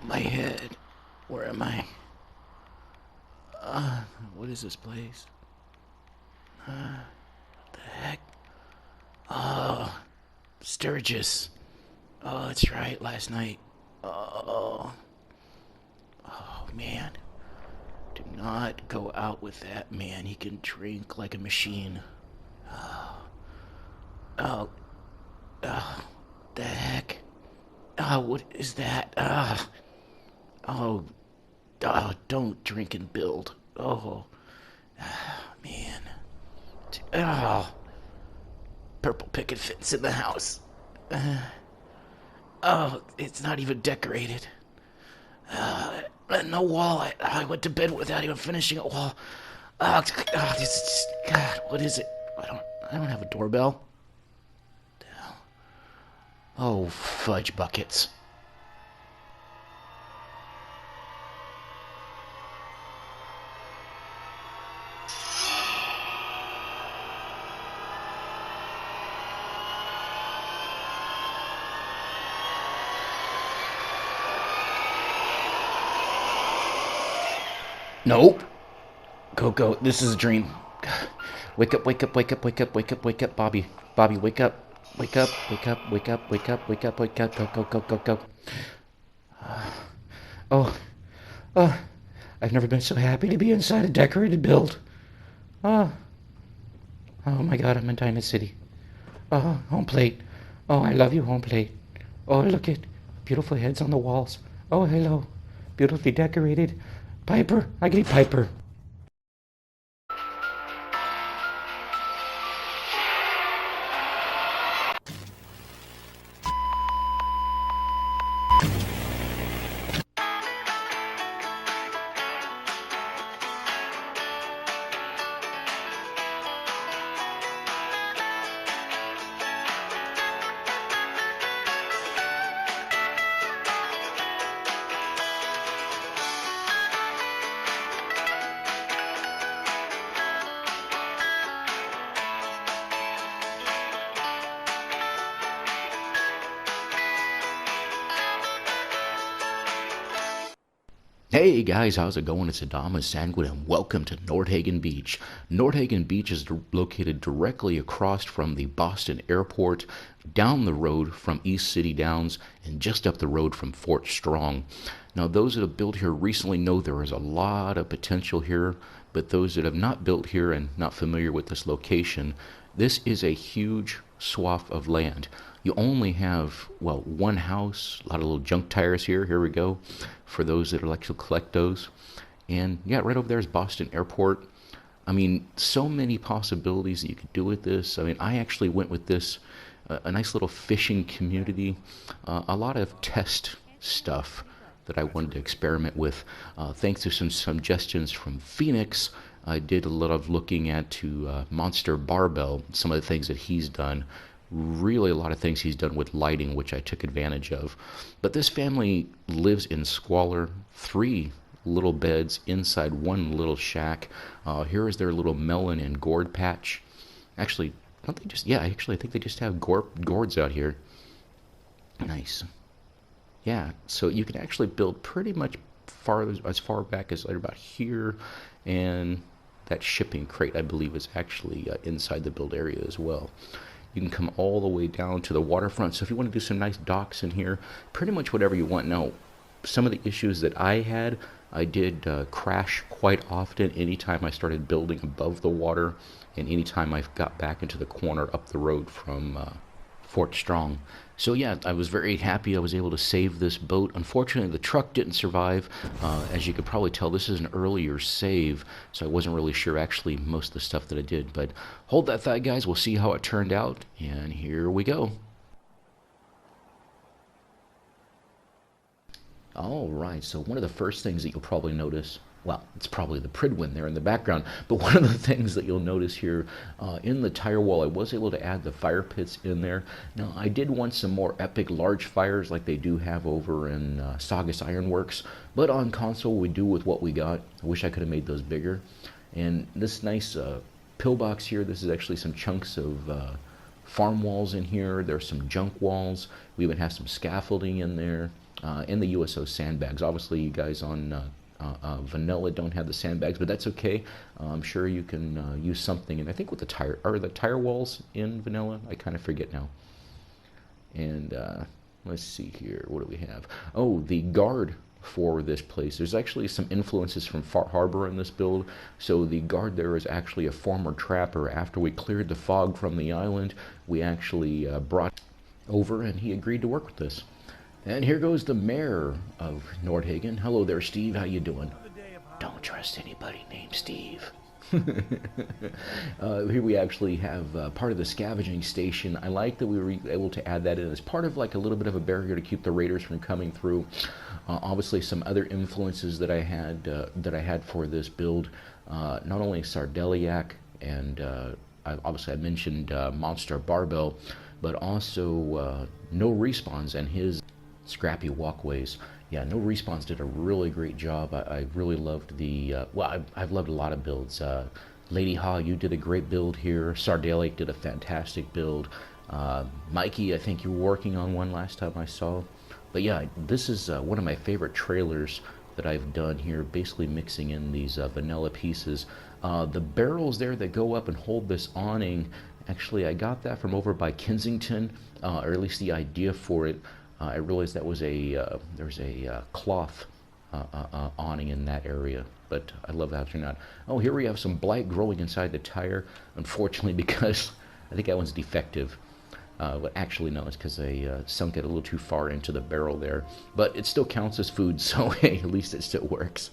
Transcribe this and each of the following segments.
My head. Where am I? What is this place? What the heck? Oh, Sturgis. Oh, that's right, last night. Oh, oh man. Do not go out with that man. He can drink like a machine. Oh, oh, the heck? Oh, what is that? Oh, oh, don't drink and build. Oh, man. Oh, purple picket fence in the house. Oh, it's not even decorated. No wall. I went to bed without even finishing a wall. Oh, God, this is just, God, what is it? I don't have a doorbell. Oh, fudge buckets. Nope. Go, go. This is a dream. Wake up, wake up, wake up, wake up, wake up, wake up, Bobby. Bobby, wake up. Wake up, wake up, wake up, wake up, wake up, wake up, go, go, go, go, go. Oh, oh, I've never been so happy to be inside a decorated build. Oh, oh my God, I'm in Diamond City. Oh, home plate. Oh, I love you, home plate. Oh, look at beautiful heads on the walls. Oh, hello. Beautifully decorated. Piper, I need Piper. Hey guys, how's it going? It's Adama Sandwood and welcome to Nordhagen Beach. Nordhagen Beach is located directly across from the Boston Airport, down the road from East City Downs, and just up the road from Fort Strong. Now, those that have built here recently know there is a lot of potential here, but those that have not built here and not familiar with this location, this is a huge swath of land. You only have, well, one house, a lot of little junk tires here. Here we go, for those that like to collect those. And yeah, right over there is Boston Airport. I mean, so many possibilities that you could do with this. I mean, I actually went with this, a nice little fishing community, a lot of test stuff that I wanted to experiment with. Thanks to some suggestions from Phoenix, I did a lot of looking at to Monster Barbell, some of the things that he's done. Really a lot of things he's done with lighting, which I took advantage of. But this family lives in squalor, 3 little beds inside one little shack. Here is their little melon and gourd patch. Actually, don't they just, yeah, actually I think they just have gourds out here. Nice. Yeah, so you can actually build pretty much as far back as like about here, and that shipping crate I believe is actually inside the build area as well. You can come all the way down to the waterfront. So if you want to do some nice docks in here, pretty much whatever you want. Now, some of the issues that I had, I did crash quite often anytime I started building above the water, and anytime I got back into the corner up the road from Fort Strong. So yeah, I was very happy I was able to save this boat. Unfortunately, the truck didn't survive. As you could probably tell, this is an earlier save, so I wasn't really sure actually most of the stuff that I did. But hold that thought, guys. We'll see how it turned out, and here we go. All right, so one of the first things that you'll probably notice, well, it's probably the Pridwin there in the background, but one of the things that you'll notice here in the tire wall, I was able to add the fire pits in there. Now, I did want some more epic large fires like they do have over in Saugus Ironworks, but on console we do with what we got. I wish I could have made those bigger. And this nice pillbox here, this is actually some chunks of farm walls in here. There's some junk walls. We even have some scaffolding in there. and the USO sandbags. Obviously, you guys on vanilla don't have the sandbags, but that's okay. I'm sure you can use something. And I think with the tire walls in vanilla, I kind of forget now. And let's see here, what do we have? Oh, the guard for this place. There's actually some influences from Far Harbor in this build. So the guard there is actually a former trapper. After we cleared the fog from the island, we actually brought over, and he agreed to work with us. And here goes the mayor of Nordhagen. Hello there, Steve. How you doing? Don't trust anybody named Steve. Here we actually have part of the scavenging station. I like that we were able to add that in as part of like a little bit of a barrier to keep the raiders from coming through. Obviously, some other influences that I had for this build, not only Sardeliac and obviously I mentioned Monster Barbell, but also No Respawns and his scrappy walkways. Yeah, No Respawns did a really great job. I really loved the, I've loved a lot of builds. Lady Ha, you did a great build here. Sardelic did a fantastic build. Mikey, I think you were working on one last time I saw. But yeah, this is one of my favorite trailers that I've done here, basically mixing in these vanilla pieces. The barrels there that go up and hold this awning, actually I got that from over by Kensington, or at least the idea for it. I realized that was there's a cloth awning in that area, but I love how it turned out. Oh, here we have some blight growing inside the tire, unfortunately, because I think that one's defective. But actually, no, it's because I sunk it a little too far into the barrel there. But it still counts as food, so hey, at least it still works.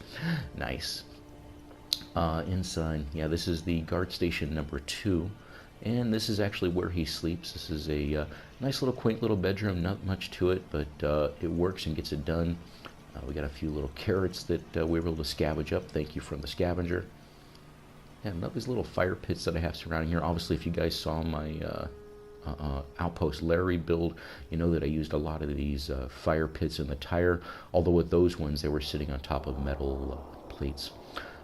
Nice. Inside, yeah, this is the guard station number 2. And this is actually where he sleeps. This is a nice little quaint little bedroom, not much to it, but it works and gets it done. We got a few little carrots that we were able to scavenge up. Thank you from the scavenger. And love these little fire pits that I have surrounding here. Obviously, if you guys saw my Outpost Larry build, you know that I used a lot of these fire pits in the tire, although with those ones, they were sitting on top of metal plates.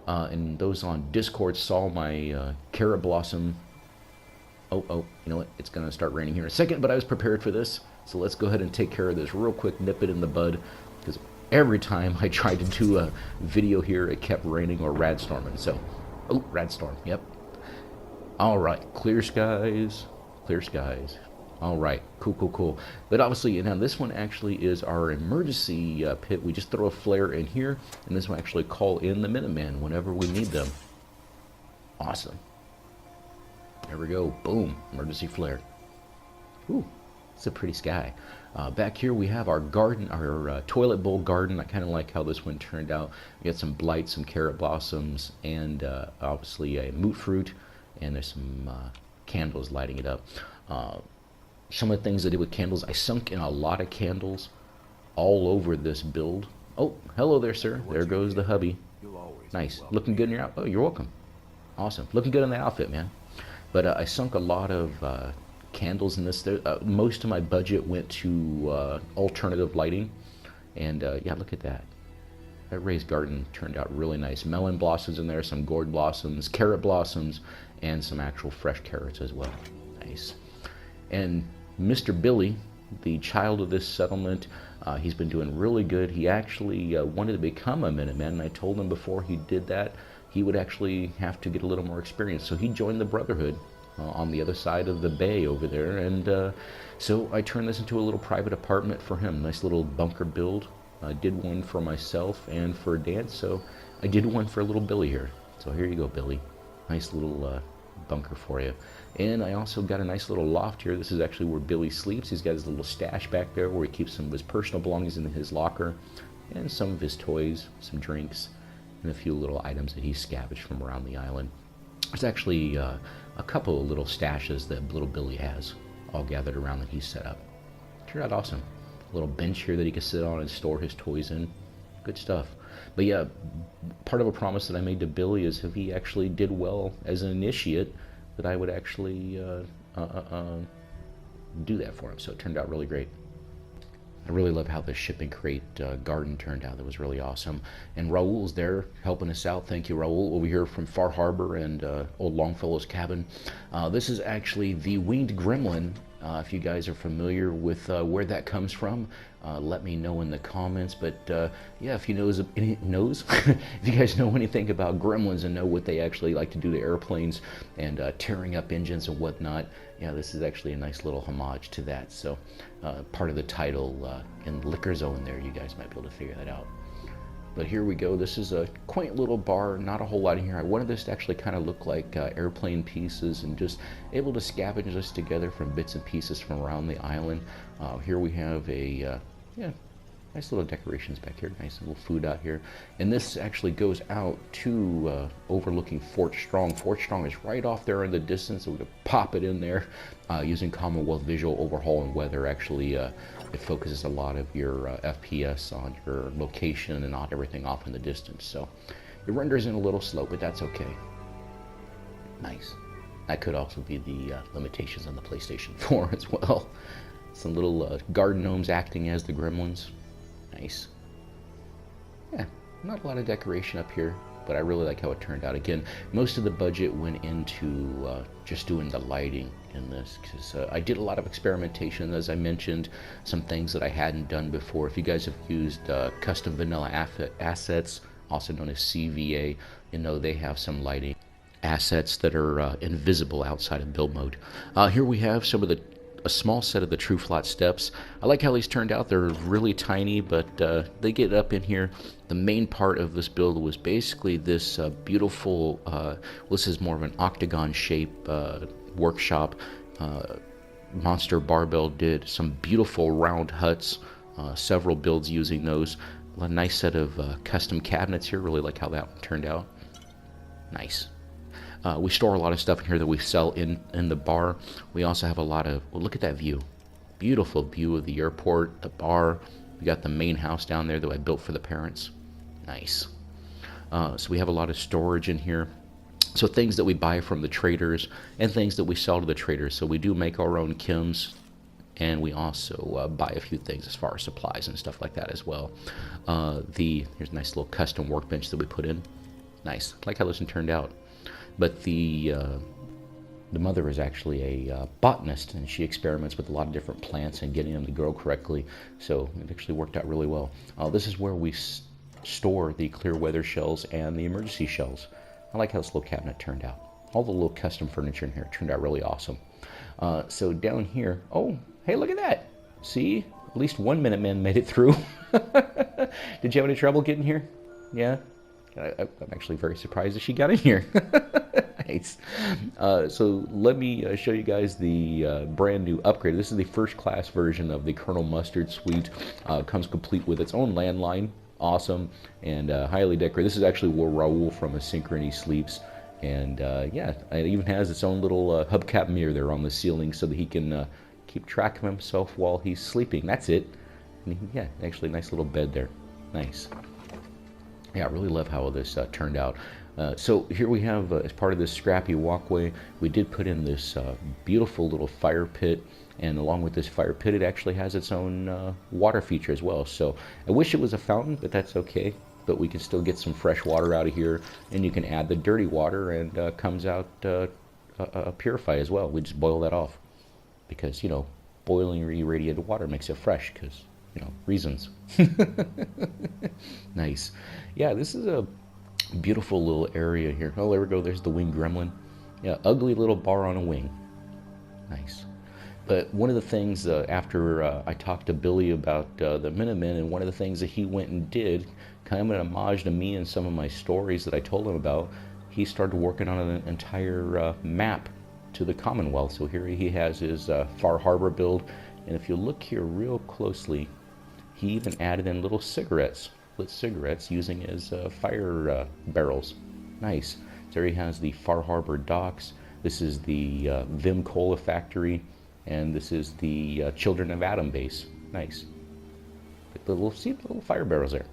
And those on Discord saw my carrot blossom. Oh, you know what? It's going to start raining here in a second, but I was prepared for this. So let's go ahead and take care of this real quick, nip it in the bud, because every time I tried to do a video here, it kept raining or radstorming. So, oh, radstorm, yep. All right, clear skies, clear skies. All right, cool. But obviously, now this one actually is our emergency pit. We just throw a flare in here, and this will actually call in the Minutemen whenever we need them. Awesome. There we go. Boom. Emergency flare. Ooh, it's a pretty sky. Back here we have our garden, our toilet bowl garden. I kind of like how this one turned out. We got some blight, some carrot blossoms, and obviously a moot fruit. And there's some candles lighting it up. Some of the things I did with candles, I sunk in a lot of candles all over this build. Oh, hello there, sir. There goes the hubby. Nice. Looking good in your outfit. Oh, you're welcome. Awesome. Looking good in that outfit, man. But I sunk a lot of candles in this. Most of my budget went to alternative lighting. And yeah, look at that. That raised garden turned out really nice. Melon blossoms in there, some gourd blossoms, carrot blossoms, and some actual fresh carrots as well. Nice. And Mr. Billy, the child of this settlement, he's been doing really good. He actually wanted to become a Minuteman, and I told him before he did that, he would actually have to get a little more experience. So he joined the Brotherhood on the other side of the bay over there. And so I turned this into a little private apartment for him. Nice little bunker build. I did one for myself and for Dan. So I did one for little Billy here. So here you go, Billy. Nice little bunker for you. And I also got a nice little loft here. This is actually where Billy sleeps. He's got his little stash back there where he keeps some of his personal belongings in his locker. And some of his toys, some drinks, and a few little items that he scavenged from around the island. There's actually a couple of little stashes that little Billy has all gathered around that he's set up. Turned out awesome. A little bench here that he can sit on and store his toys in. Good stuff. But yeah, part of a promise that I made to Billy is if he actually did well as an initiate, that I would actually do that for him. So it turned out really great. I really love how the shipping crate garden turned out. That was really awesome. And Raul's there helping us out. Thank you, Raul, over here from Far Harbor and Old Longfellow's cabin. This is actually the winged gremlin If you guys are familiar with where that comes from, let me know in the comments. But yeah, if you if you guys know anything about gremlins and know what they actually like to do to airplanes and tearing up engines and whatnot, yeah, this is actually a nice little homage to that. So part of the title in Liquor Zone there, you guys might be able to figure that out. But here we go. This is a quaint little bar, not a whole lot in here. I wanted this to actually kind of look like airplane pieces and just able to scavenge this together from bits and pieces from around the island. Here we have a, yeah, nice little decorations back here, nice little food out here. And this actually goes out to overlooking Fort Strong. Fort Strong is right off there in the distance, so we could pop it in there using Commonwealth Visual Overhaul and Weather. Actually, it focuses a lot of your FPS on your location and not everything off in the distance. So it renders in a little slow, but that's okay. Nice. That could also be the limitations on the PlayStation 4 as well. Some little garden gnomes acting as the gremlins. Nice. Yeah, not a lot of decoration up here, but I really like how it turned out. Again, most of the budget went into just doing the lighting in this, because I did a lot of experimentation, as I mentioned, some things that I hadn't done before. If you guys have used custom vanilla assets, also known as CVA, you know they have some lighting assets that are invisible outside of build mode. Here we have some of a small set of the True Flat steps. I like how these turned out. They're really tiny, but they get up in here. The main part of this build was basically this beautiful, this is more of an octagon shape workshop. Monster Barbell did some beautiful round huts, several builds using those. A nice set of custom cabinets here. Really like how that one turned out. Nice. We store a lot of stuff in here that we sell in the bar. We also have a lot of, well, look at that view. Beautiful view of the airport, the bar. We got the main house down there that I built for the parents. Nice. So we have a lot of storage in here. So things that we buy from the traders and things that we sell to the traders. So we do make our own chems, and we also buy a few things as far as supplies and stuff like that as well. Here's a nice little custom workbench that we put in. Nice. I like how this one turned out. But the mother is actually a botanist, and she experiments with a lot of different plants and getting them to grow correctly. So it actually worked out really well. This is where we store the clear weather shells and the emergency shells. I like how this little cabinet turned out. All the little custom furniture in here turned out really awesome. So down here, oh, hey, look at that. See, at least one Minuteman made it through. Did you have any trouble getting here? Yeah? I'm actually very surprised that she got in here. Nice. So let me show you guys the brand new upgrade. This is the first class version of the Colonel Mustard Suite. Comes complete with its own landline. Awesome and highly decorated. This is actually where Raul from Asynchrony sleeps. And yeah, it even has its own little hubcap mirror there on the ceiling so that he can keep track of himself while he's sleeping. That's it. And yeah, actually a nice little bed there. Nice. Yeah, I really love how this turned out. So here we have, as part of this scrappy walkway, we did put in this beautiful little fire pit. And along with this fire pit, it actually has its own water feature as well. So I wish it was a fountain, but that's okay. But we can still get some fresh water out of here. And you can add the dirty water, and comes out purified as well. We just boil that off. Because, you know, boiling irradiated water makes it fresh, because, you know, reasons. Nice. Yeah, this is a beautiful little area here. Oh, there we go. There's the winged gremlin. Yeah, ugly little bar on a wing. Nice. But one of the things, after I talked to Billy about the Minutemen, and one of the things that he went and did, kind of an homage to me and some of my stories that I told him about, he started working on an entire map to the Commonwealth. So here he has his Far Harbor build. And if you look here real closely, he even added in little cigarettes, lit cigarettes, using his fire barrels. Nice. So there he has the Far Harbor docks. This is the Vim Cola factory, and this is the Children of Atom base. Nice. See the little fire barrels there.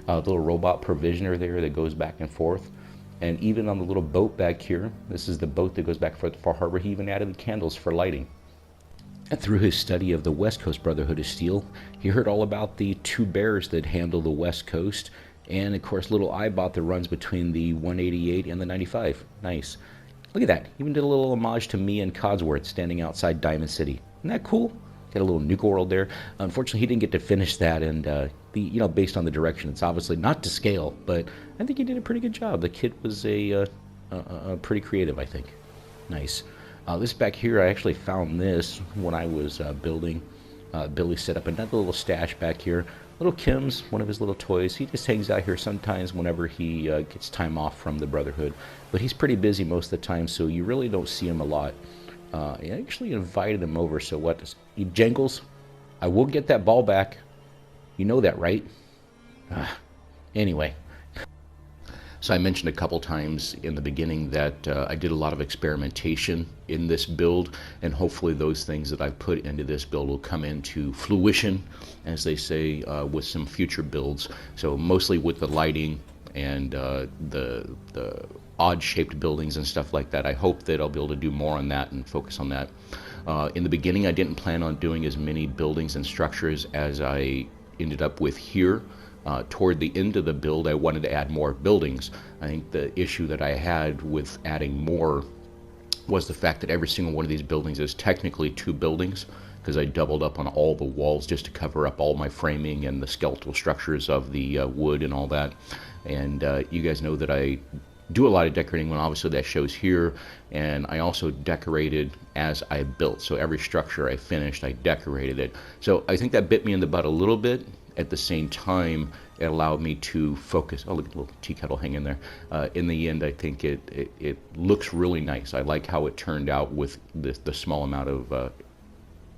A little robot provisioner there that goes back and forth. And even on the little boat back here, this is the boat that goes back and forth to Far Harbor, he even added the candles for lighting. And through his study of the West Coast Brotherhood of Steel, he heard all about the two bears that handle the West Coast, and of course little Eyebot that runs between the 188 and the 95. Nice. Look at that. Even did a little homage to me and Codsworth standing outside Diamond City. Isn't that cool? Got a little nuke world there. Unfortunately, he didn't get to finish that, and based on the direction, it's obviously not to scale, but I think he did a pretty good job. The kid was pretty creative, I think. Nice. This back here, I actually found this when I was building. Billy set up another little stash back here. Little Kim's, one of his little toys. He just hangs out here sometimes whenever he gets time off from the Brotherhood. But he's pretty busy most of the time, so you really don't see him a lot. I actually invited him over, so what? He jangles. I will get that ball back. You know that, right? Anyway. So I mentioned a couple times in the beginning that I did a lot of experimentation in this build, and hopefully those things that I've put into this build will come into fruition, as they say, with some future builds. So mostly with the lighting and the odd-shaped buildings and stuff like that. I hope that I'll be able to do more on that and focus on that. In the beginning, I didn't plan on doing as many buildings and structures as I ended up with here. Toward the end of the build, I wanted to add more buildings. I think the issue that I had with adding more was the fact that every single one of these buildings is technically 2 buildings, because I doubled up on all the walls just to cover up all my framing and the skeletal structures of the wood and all that. And you guys know that I do a lot of decorating, when obviously that shows here, and I also decorated as I built. So every structure I finished, I decorated it. So I think that bit me in the butt a little bit. At the same time, it allowed me to focus. Oh, look at the little tea kettle hanging there. In the end, I think it looks really nice. I like how it turned out with the small amount of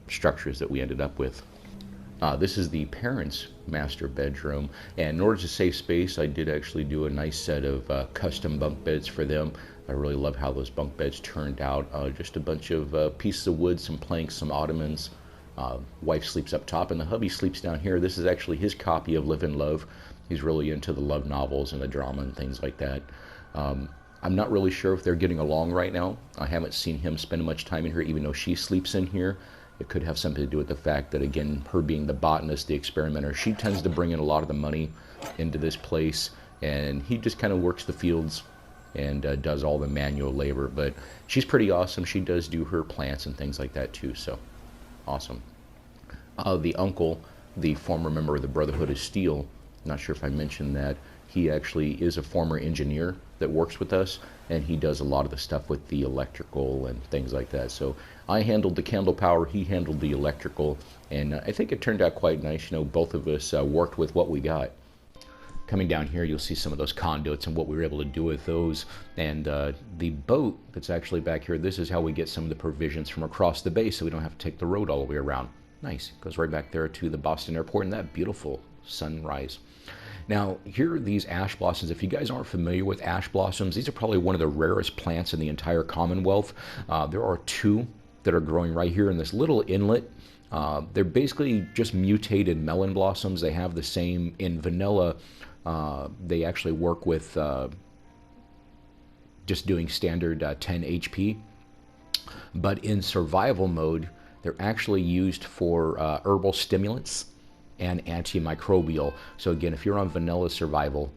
structures that we ended up with. This is the parents' master bedroom, and in order to save space, I did actually do a nice set of custom bunk beds for them. I really love how those bunk beds turned out. Just a bunch of pieces of wood, some planks, some ottomans. Wife sleeps up top, and the hubby sleeps down here. This is actually his copy of Live and Love. He's really into the love novels and the drama and things like that. I'm not really sure if they're getting along right now. I haven't seen him spend much time in here, even though she sleeps in here. It could have something to do with the fact that, again, her being the botanist, the experimenter, she tends to bring in a lot of the money into this place, and he just kind of works the fields and does all the manual labor. But she's pretty awesome. She does do her plants and things like that too, so awesome. The uncle, the former member of the Brotherhood of Steel, not sure if I mentioned that, he actually is a former engineer that works with us, and he does a lot of the stuff with the electrical and things like that. So I handled the candle power, he handled the electrical, and I think it turned out quite nice. You know, both of us worked with what we got. Coming down here, you'll see some of those conduits and what we were able to do with those. And the boat that's actually back here, this is how we get some of the provisions from across the bay, so we don't have to take the road all the way around. Nice. Goes right back there to the Boston airport and that beautiful sunrise. Now, here are these ash blossoms. If you guys aren't familiar with ash blossoms, these are probably one of the rarest plants in the entire Commonwealth. There are 2 that are growing right here in this little inlet. They're basically just mutated melon blossoms. They have the same in vanilla. They actually work with just doing standard 10 HP. But in survival mode, they're actually used for herbal stimulants and antimicrobial. So again, if you're on vanilla survival,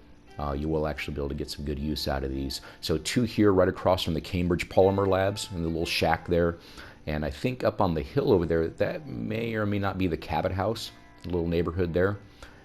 you will actually be able to get some good use out of these. So 2 here right across from the Cambridge Polymer Labs in the little shack there. And I think up on the hill over there, that may or may not be the Cabot House, the little neighborhood there.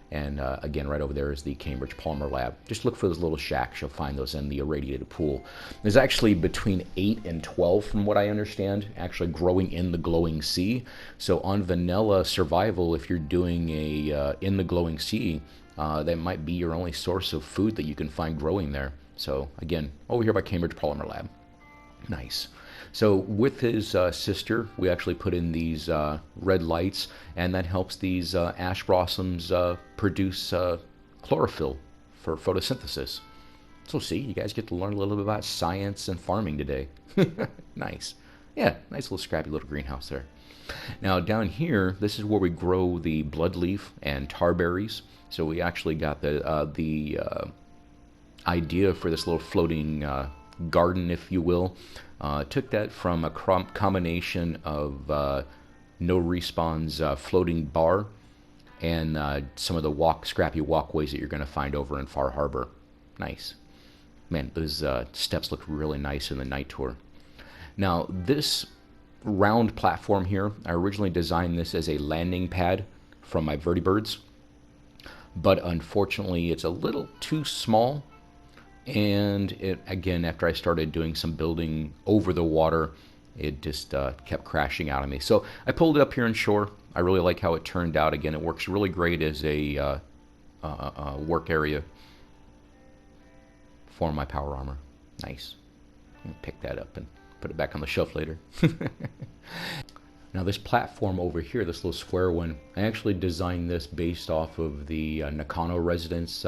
And again, right over there is the Cambridge Polymer Lab. Just look for those little shacks. You'll find those in the irradiated pool. There's actually between 8 and 12, from what I understand, actually growing in the glowing sea. So on vanilla survival, if you're doing a in the glowing sea, that might be your only source of food that you can find growing there. So again, over here by Cambridge Polymer Lab. Nice. So with his sister, we actually put in these red lights, and that helps these ash blossoms produce chlorophyll for photosynthesis. So see, you guys get to learn a little bit about science and farming today. Nice. Yeah, nice little scrappy little greenhouse there. Now down here, this is where we grow the bloodleaf and tarberries. So we actually got the idea for this little floating garden, if you will. Took that from a combination of No Respawn's floating bar and some of the scrappy walkways that you're going to find over in Far Harbor. Nice. Man, those steps look really nice in the night tour. Now, this round platform here, I originally designed this as a landing pad from my vertibirds, but unfortunately it's a little too small, and it, again, after I started doing some building over the water, it just kept crashing out of me. So I pulled it up here in shore. I really like how it turned out. Again, it works really great as a work area for my power armor. Nice. Pick that up and put it back on the shelf later. Now this platform over here, this little square one, I actually designed this based off of the Nakano residence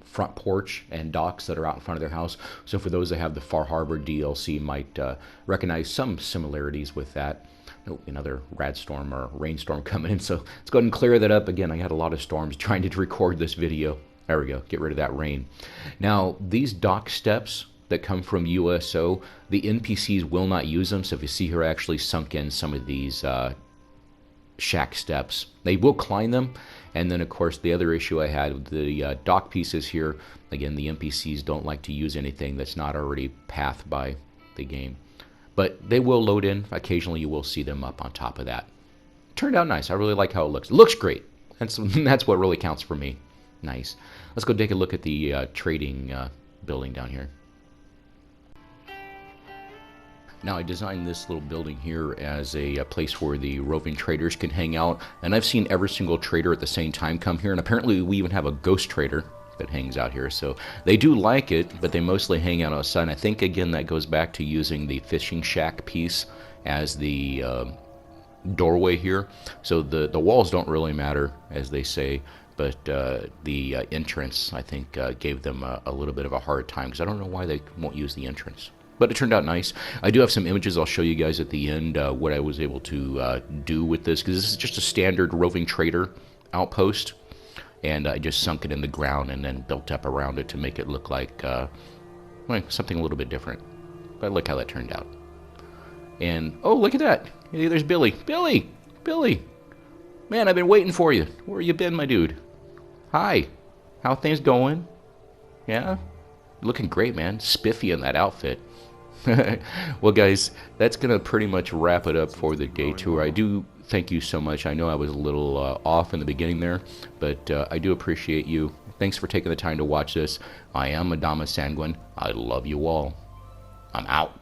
front porch and docks that are out in front of their house. So for those that have the Far Harbor DLC might recognize some similarities with that. Oh, another rad storm or rainstorm coming in, so let's go ahead and clear that up. Again, I had a lot of storms trying to record this video. There we go, get rid of that rain. Now these dock steps that come from USO, the NPCs will not use them. So if you see here, I actually sunk in some of these shack steps. They will climb them. And then of course the other issue I had with the dock pieces here, again, the NPCs don't like to use anything that's not already pathed by the game. But they will load in. Occasionally you will see them up on top of that. Turned out nice. I really like how it looks. It looks great. That's what really counts for me. Nice. Let's go take a look at the trading building down here. Now I designed this little building here as a place where the roving traders can hang out, and I've seen every single trader at the same time come here, and apparently we even have a ghost trader that hangs out here, so they do like it, but they mostly hang out outside. And I think again that goes back to using the fishing shack piece as the doorway here, so the walls don't really matter, as they say, but the entrance, I think, gave them a little bit of a hard time, because I don't know why they won't use the entrance. But it turned out nice. I do have some images I'll show you guys at the end, what I was able to do with this, because this is just a standard roving trader outpost, and I just sunk it in the ground and then built up around it to make it look like something a little bit different. But look how that turned out. And, oh, look at that. Hey, there's Billy. Billy! Billy! Man, I've been waiting for you. Where you been, my dude? Hi. How things going? Yeah? Looking great, man. Spiffy in that outfit. Well, guys, that's going to pretty much wrap it up for the day tour. I do thank you so much. I know I was a little off in the beginning there, but I do appreciate you. Thanks for taking the time to watch this. I am Adama Sanguine. I love you all. I'm out.